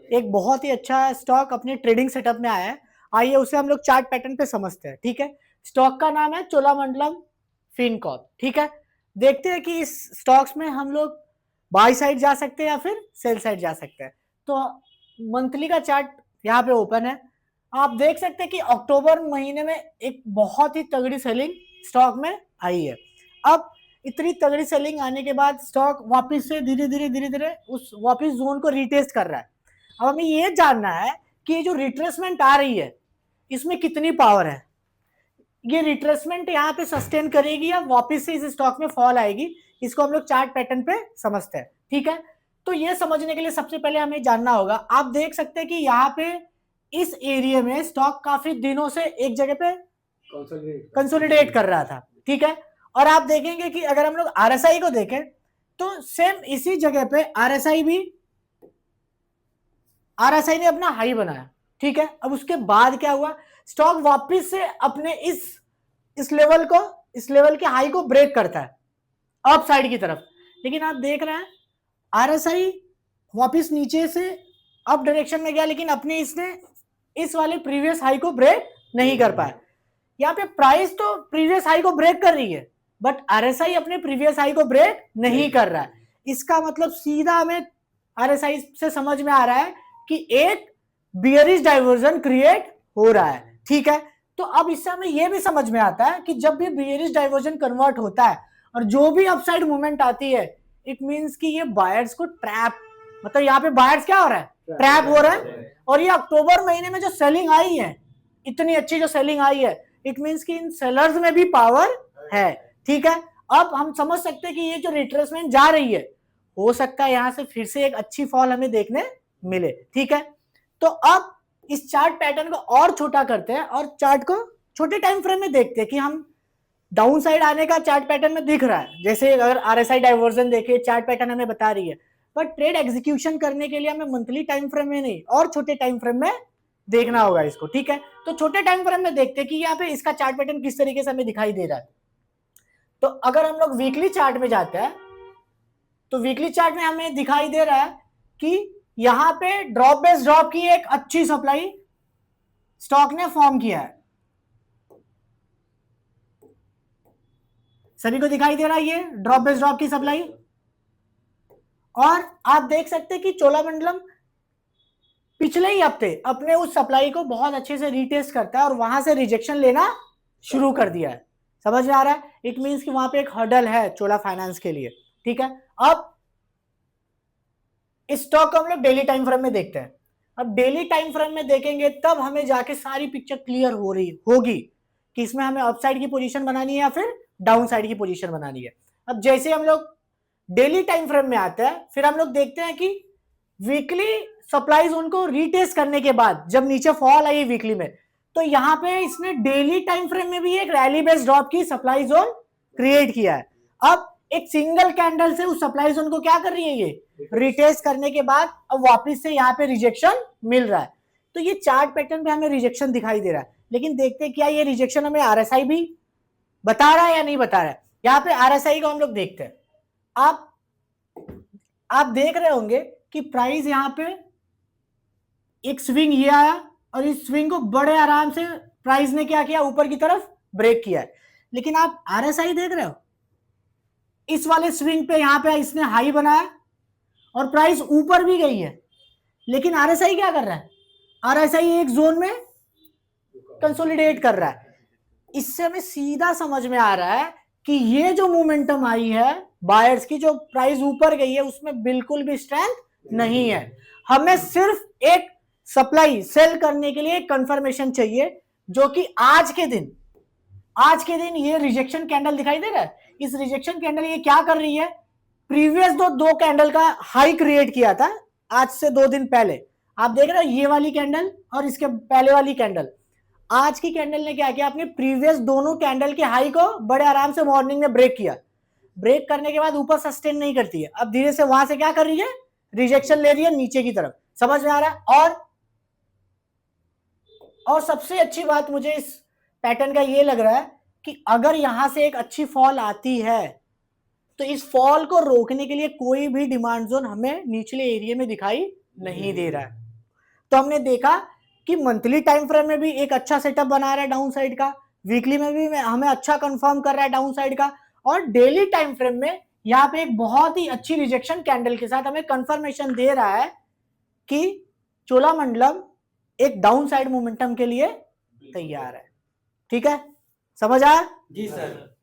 एक बहुत ही अच्छा स्टॉक अपने ट्रेडिंग सेटअप में आया है। आइए उसे हम लोग चार्ट पैटर्न पे समझते हैं। ठीक है, स्टॉक का नाम है चोलामंडलम फिनकॉर्प। ठीक है, देखते हैं कि इस स्टॉक्स में हम लोग बाई साइड जा सकते हैं या फिर सेल साइड जा सकते हैं। तो मंथली का चार्ट यहाँ पे ओपन है। आप देख सकते हैं कि अक्टूबर महीने में एक बहुत ही तगड़ी सेलिंग स्टॉक में आई है। अब इतनी तगड़ी सेलिंग आने के बाद स्टॉक वापस से धीरे धीरे उस वापस जोन को रिटेस्ट कर रहा है। अब हमें ये जानना है कि ये जो रिट्रेसमेंट आ रही है इसमें कितनी पावर है, ये रिट्रेसमेंट यहाँ पे सस्टेन करेगी या वापस से इस स्टॉक में फॉल आएगी, इसको हम लोग चार्ट पैटर्न पे समझते हैं। ठीक है, तो ये समझने के लिए सबसे पहले हमें जानना होगा, आप देख सकते हैं कि यहाँ पे इस एरिया में स्टॉक काफी दिनों से एक जगह पे कंसोलिडेट कर रहा था। ठीक है, और आप देखेंगे कि अगर हम लोग आरएसआई को देखें तो सेम इसी जगह पे आरएसआई ने अपना हाई बनाया। ठीक है, अब उसके बाद क्या हुआ, स्टॉक वापस से अपने इस लेवल के हाई को ब्रेक करता है अप साइड की तरफ। लेकिन आप देख रहे हैं आरएसआई वापस नीचे से अप डायरेक्शन में गया, लेकिन अपने इसने इस वाले प्रीवियस हाई को ब्रेक नहीं कर पाया। यहाँ पे प्राइस तो प्रीवियस हाई को ब्रेक कर रही है, बट आरएसआई अपने प्रीवियस हाई को ब्रेक नहीं कर रहा है। इसका मतलब सीधा हमें आरएसआई से समझ में आ रहा है कि एक बियरिश डाइवर्जन क्रिएट हो रहा है। ठीक है, तो अब इससे हमें यह भी समझ में आता है कि जब भी बियरिश डाइवर्जन कन्वर्ट होता है और जो भी अपसाइड मूवमेंट आती है, इट मींस कि ये बायर्स को ट्रैप, मतलब यहाँ पे बायर्स क्या हो रहा है, ट्रैप हो रहा है। और ये अक्टूबर महीने में जो सेलिंग आई है, इतनी अच्छी जो सेलिंग आई है, इट मींस कि इन सेलर्स में भी पावर है। ठीक है, अब हम समझ सकते हैं कि ये जो रिट्रेसमेंट जा रही है, हो सकता है यहां से फिर से एक अच्छी फॉल हमें देखने मिले। ठीक है, तो अब इस चार्ट पैटर्न को और छोटा करते हैं और चार्ट को छोटे टाइम फ्रेम में देखते हैं कि हम डाउन साइड आने का चार्ट पैटर्न में दिख रहा है। जैसे अगर आरएसआई डाइवर्जन देखे, चार्ट पैटर्न हमें बता रही है, पर ट्रेड एग्जीक्यूशन करने के लिए हमें मंथली टाइम फ्रेम में नहीं और छोटे टाइम फ्रेम में देखना होगा इसको। ठीक है, तो छोटे टाइम फ्रेम में देखते हैं कि यहाँ पे इसका चार्ट पैटर्न किस तरीके से हमें दिखाई दे रहा है। तो अगर हम लोग वीकली चार्ट में जाते हैं तो वीकली चार्ट में हमें दिखाई दे रहा है कि यहां पे ड्रॉप बेस ड्रॉप की एक अच्छी सप्लाई स्टॉक ने फॉर्म किया है। सभी को दिखाई दे रहा है ये ड्रॉप बेस ड्रॉप की सप्लाई। और आप देख सकते हैं कि चोलामंडलम पिछले ही हफ्ते अपने उस सप्लाई को बहुत अच्छे से रीटेस्ट करता है और वहां से रिजेक्शन लेना शुरू कर दिया है। समझ में आ रहा है, इट मींस कि वहां पे एक हर्डल है चोला फाइनेंस के लिए। ठीक है, अब इस स्टॉक को हम लोग डेली टाइम फ्रेम में देखते हैं। अब डेली टाइम फ्रेम में देखेंगे तब हमें जाके सारी पिक्चर क्लियर हो रही होगी कि इसमें हमें अपसाइड की पोजीशन बनानी है या फिर डाउन साइड की पोजीशन बनानी है। अब जैसे हम लोग डेली टाइम फ्रेम में आते हैं, फिर हम लोग देखते हैं कि वीकली सप्लाई जोन को रीटेस्ट करने के बाद जब नीचे फॉल आई वीकली में, तो यहां पे इसने डेली टाइम फ्रेम में भी एक रैली बेस्ड ड्रॉप की सप्लाई जोन क्रिएट किया है। अब एक सिंगल कैंडल से उस सप्लाई जोन को क्या कर रही है, ये रिटेस्ट करने के बाद अब वापस से यहाँ पे रिजेक्शन मिल रहा है। तो ये चार्ट पैटर्न पे हमें रिजेक्शन दिखाई दे रहा है, लेकिन देखते हैं क्या ये रिजेक्शन हमें आरएसआई भी बता रहा है या नहीं बता रहा है। यहाँ पे आरएसआई को हम लोग देखते हैं। आप देख रहे होंगे कि प्राइस यहाँ पे एक स्विंग ये आया और इस स्विंग को बड़े आराम से प्राइस ने क्या किया, ऊपर की तरफ ब्रेक किया है। लेकिन आप आरएसआई देख रहे हो, इस वाले स्विंग पे यहां पे इसने हाई बनाया और प्राइस ऊपर भी गई है, लेकिन आरएसआई क्या कर रहा है, आरएसआई एक जोन में कंसोलिडेट कर रहा है। इससे हमें सीधा समझ में आ रहा है कि ये जो मोमेंटम आई है बायर्स की, जो प्राइस ऊपर गई है, उसमें बिल्कुल भी स्ट्रेंथ नहीं है। हमें सिर्फ एक सप्लाई सेल करने के लिए कंफर्मेशन चाहिए, जो कि आज के दिन ये रिजेक्शन कैंडल दिखाई दे रहा है। इस रिजेक्शन कैंडल ये क्या कर रही है, प्रीवियस दो कैंडल का हाई क्रिएट किया था आज से 2 दिन पहले। आप देख रहे हो ये वाली कैंडल और इसके पहले वाली कैंडल। आज की कैंडल ने क्या किया, अपने प्रीवियस दोनों कैंडल के हाई को बड़े आराम से मॉर्निंग में ब्रेक किया। ब्रेक करने के बाद ऊपर सस्टेन नहीं करती है, अब धीरे से वहां से क्या कर रही है, रिजेक्शन ले रही है नीचे की तरफ। समझ में आ रहा है। और सबसे अच्छी बात मुझे इस पैटर्न का ये लग रहा है कि अगर यहां से एक अच्छी फॉल आती है तो इस फॉल को रोकने के लिए कोई भी डिमांड जोन हमें निचले एरिया में दिखाई नहीं दे रहा है। तो हमने देखा कि मंथली टाइम फ्रेम में भी एक अच्छा सेटअप बना रहा है डाउन साइड का, वीकली में भी हमें अच्छा कंफर्म कर रहा है डाउन साइड का, और डेली टाइम फ्रेम में यहाँ पे एक बहुत ही अच्छी रिजेक्शन कैंडल के साथ हमें कंफर्मेशन दे रहा है कि चोलामंडलम एक डाउन साइड मोमेंटम के लिए तैयार है। ठीक है, समझ आया? जी सर।